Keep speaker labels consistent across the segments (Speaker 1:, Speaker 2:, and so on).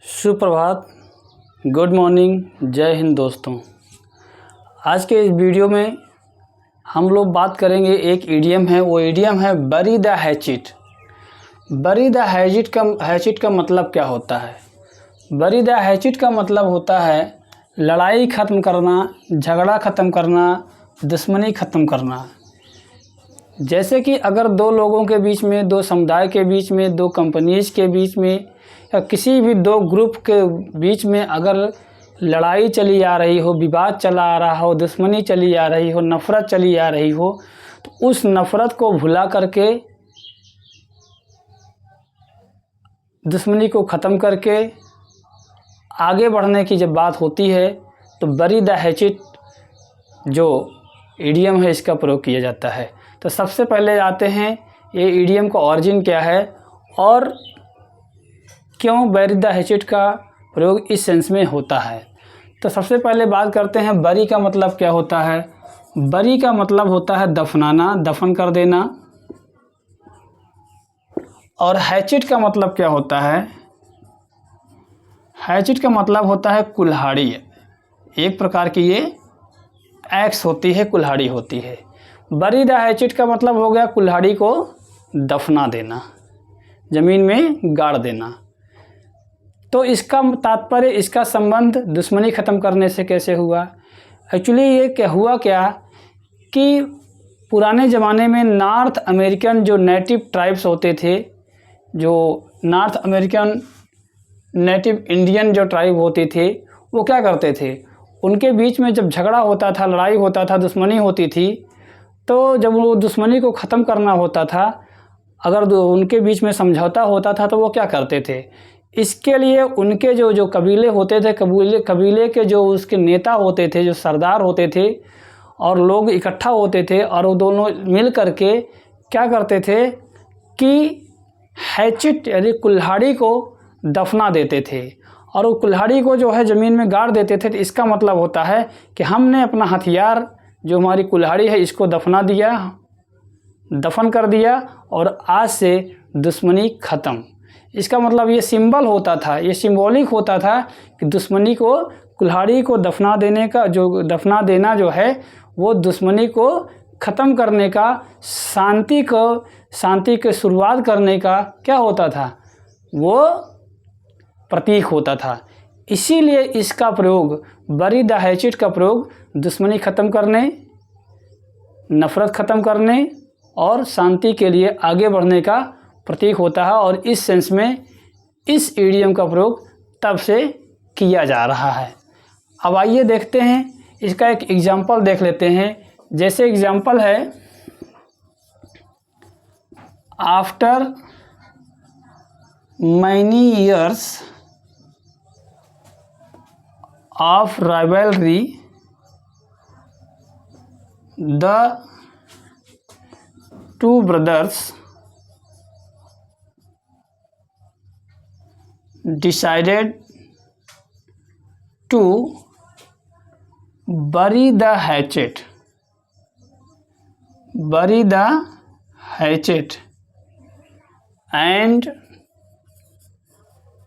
Speaker 1: सुप्रभात, good morning, जय हिंद दोस्तों। आज के इस वीडियो में हम लोग बात करेंगे। एक इडियम है, वो इडियम है बरी द हैचिट। बरी द हैचिट का मतलब क्या होता है? बरी द हैचिट का मतलब होता है लड़ाई ख़त्म करना, झगड़ा ख़त्म करना, दुश्मनी ख़त्म करना। जैसे कि अगर दो लोगों के बीच में, दो समुदाय के बीच में, दो कंपनीज़ के बीच में या किसी भी दो ग्रुप के बीच में अगर लड़ाई चली आ रही हो, विवाद चला आ रहा हो, दुश्मनी चली आ रही हो, नफ़रत चली आ रही हो, तो उस नफ़रत को भुला करके, दुश्मनी को ख़त्म करके आगे बढ़ने की जब बात होती है तो बरी द हैचिट जो इडियम है इसका प्रयोग किया जाता है। तो सबसे पहले आते हैं ये इडियम का ऑरिजिन क्या है और क्यों बरी द हैचिट का प्रयोग इस सेंस में होता है। तो सबसे पहले बात करते हैं बरी का मतलब क्या होता है। बरी का मतलब होता है दफनाना, दफन कर देना। और हैचिट का मतलब क्या होता है? हैचिट का मतलब होता है कुल्हाड़ी। एक प्रकार की ये एक्स होती है, कुल्हाड़ी होती है। बरी द हैचिट का मतलब हो गया कुल्हाड़ी को दफना देना, ज़मीन में गाड़ देना। तो इसका तात्पर्य, इसका संबंध दुश्मनी ख़त्म करने से कैसे हुआ? एक्चुअली ये क्या हुआ कि पुराने ज़माने में नॉर्थ अमेरिकन जो नेटिव ट्राइब्स होते थे, जो नॉर्थ अमेरिकन नेटिव इंडियन जो ट्राइब होते थे, वो क्या करते थे, उनके बीच में जब झगड़ा होता था, लड़ाई होता था, दुश्मनी होती थी, तो जब वो दुश्मनी को ख़त्म करना होता था, अगर उनके बीच में समझौता होता था तो वो क्या करते थे, इसके लिए उनके जो कबीले होते थे, कबीले के जो उसके नेता होते थे, जो सरदार होते थे, और लोग इकट्ठा होते थे और वो दोनों मिल करके क्या करते थे कि हैचिट यानी कुल्हाड़ी को दफना देते थे। और वो कुल्हाड़ी को जो है ज़मीन में गाड़ देते थे। तो इसका मतलब होता है कि हमने अपना हथियार जो हमारी कुल्हाड़ी है इसको दफना दिया, दफन कर दिया और आज से दुश्मनी ख़त्म। इसका मतलब ये सिंबल होता था, ये सिंबॉलिक होता था कि दुश्मनी को, कुल्हाड़ी को दफना देने का, जो दफना देना जो है वो दुश्मनी को ख़त्म करने का, शांति के शुरुआत करने का क्या होता था, वो प्रतीक होता था। इसीलिए इसका प्रयोग, बरी द हैचिट का प्रयोग दुश्मनी ख़त्म करने, नफ़रत ख़त्म करने और शांति के लिए आगे बढ़ने का प्रतीक होता है। और इस सेंस में इस इडियम का प्रयोग तब से किया जा रहा है। अब आइए देखते हैं, इसका एक एग्जाम्पल देख लेते हैं। जैसे एग्जाम्पल है, after many years of rivalry the two brothers decided to bury the hatchet and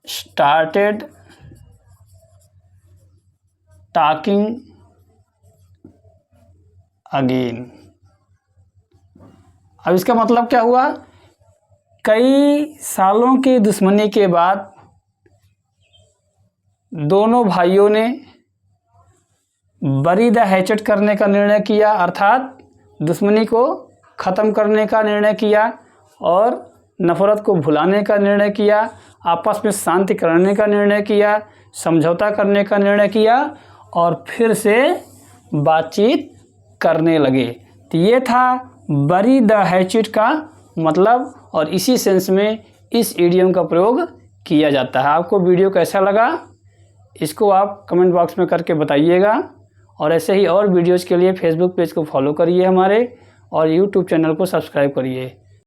Speaker 1: started talking again। अब इसका मतलब क्या हुआ? कई सालों की दुश्मनी के बाद दोनों भाइयों ने बरी द हैचिट करने का निर्णय किया, अर्थात दुश्मनी को ख़त्म करने का निर्णय किया और नफ़रत को भुलाने का निर्णय किया, आपस में शांति करने का निर्णय किया, समझौता करने का निर्णय किया और फिर से बातचीत करने लगे। तो ये था बरी द हैचिट का मतलब, और इसी सेंस में इस इडियम का प्रयोग किया जाता है। आपको वीडियो कैसा लगा इसको आप कमेंट बॉक्स में करके बताइएगा। और ऐसे ही और वीडियोज़ के लिए फेसबुक पेज को फॉलो करिए हमारे, और यूट्यूब चैनल को सब्सक्राइब करिए।